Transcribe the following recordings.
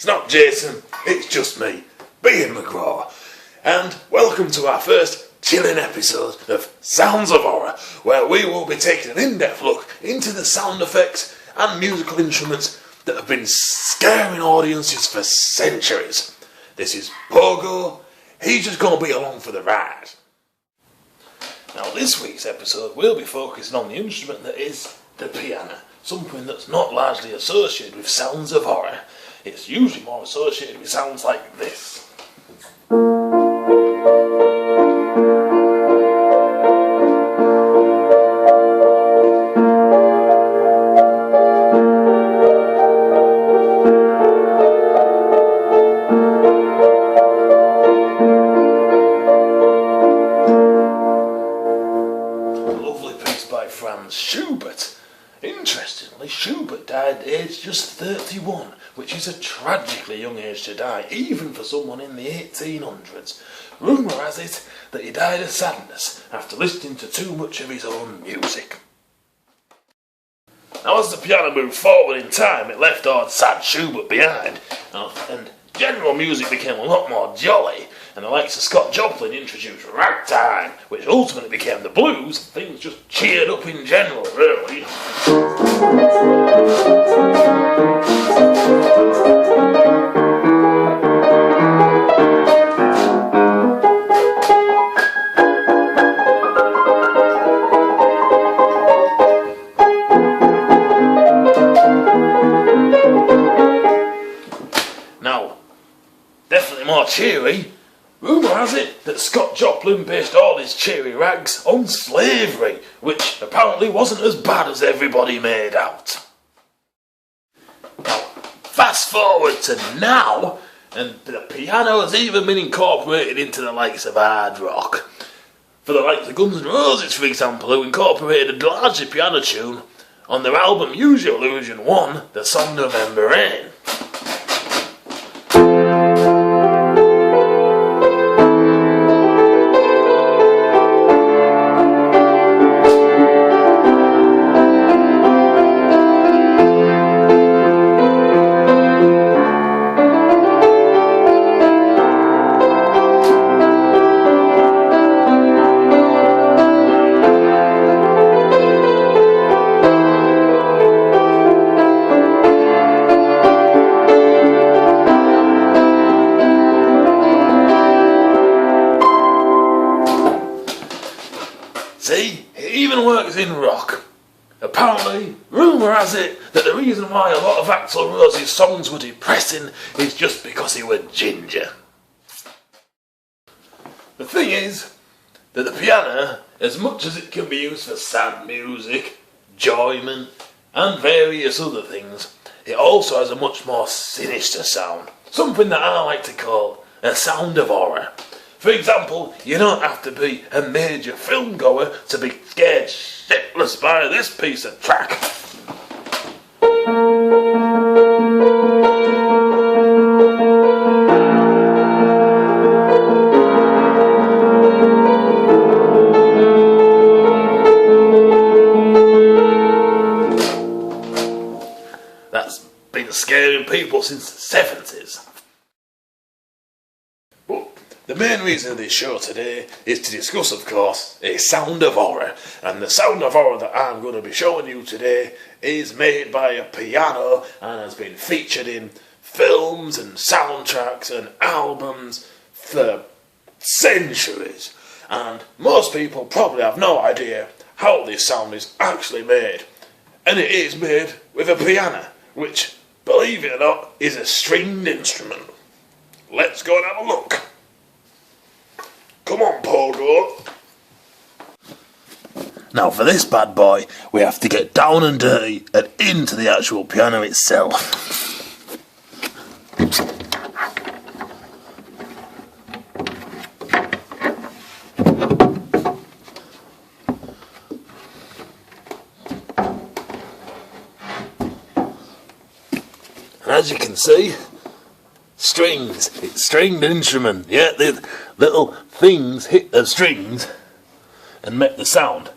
It's not Jason, it's just me, Ian McGraw. And welcome to our first chilling episode of Sounds of Horror, where we will be taking an in-depth look into the sound effects and musical instruments that have been scaring audiences for centuries. This is Pogo, he's just going to be along for the ride. Now this week's episode we'll be focusing on the instrument that is the piano, something that's not largely associated with sounds of horror. It's usually more associated with sounds like this. Franz Schubert. Interestingly, Schubert died aged just 31, which is a tragically young age to die, even for someone in the 1800s. Rumour has it that he died of sadness after listening to too much of his own music. Now, as the piano moved forward in time, it left old sad Schubert behind, and general music became a lot more jolly, and the likes of Scott Joplin introduced ragtime, which ultimately became the blues. Things just cheered up in general, really. Now, definitely more cheery. Rumour has it that Scott Joplin based all his cheery rags on slavery, which apparently wasn't as bad as everybody made out. Now, fast forward to now, and the piano has even been incorporated into the likes of hard rock. For the likes of Guns N' Roses, for example, who incorporated a largely piano tune on their album Use Your Illusion 1, the song November Rain. See, it even works in rock. Apparently, rumour has it that the reason why a lot of Axl Rose's songs were depressing is just because he was ginger. The thing is that the piano, as much as it can be used for sad music, enjoyment, and various other things, it also has a much more sinister sound, something that I like to call a sound of horror. For example, you don't have to be a major film goer to be scared shitless by this piece of track. That's been scaring people since the 70s. The main reason of this show today is to discuss, of course, a sound of horror. And the sound of horror that I'm going to be showing you today is made by a piano and has been featured in films and soundtracks and albums for centuries. And most people probably have no idea how this sound is actually made. And it is made with a piano, which, believe it or not, is a stringed instrument. Let's go and have a look. Come on, Pogo. Now for this bad boy, we have to get down and dirty and into the actual piano itself. And as you can see, strings, it's stringed instrument. Yeah, the little things hit the strings and make the sound.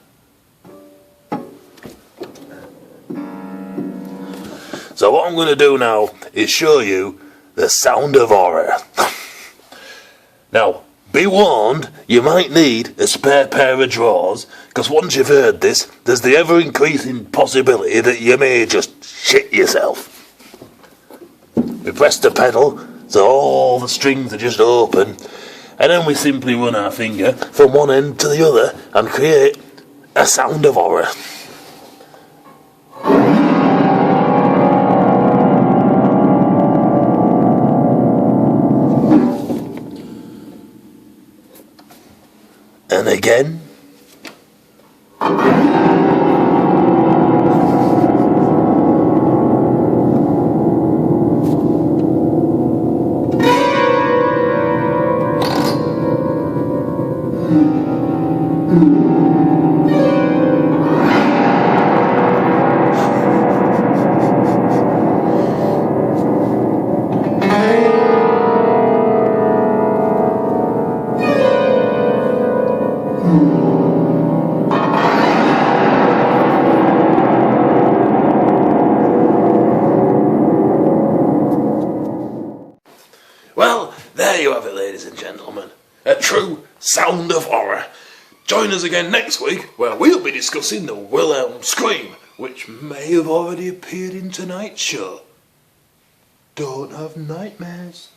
So what I'm going to do now is show you The Sound of Horror. Now, be warned, you might need a spare pair of drawers, because once you've heard this, there's the ever-increasing possibility that you may just shit yourself. We press the pedal, so all the strings are just open, and then we simply run our finger from one end to the other and create a sound of horror. And again. Well, there you have it, ladies and gentlemen. A true sound of horror. Join us again next week, where we'll be discussing the Wilhelm Scream, which may have already appeared in tonight's show. Don't have nightmares.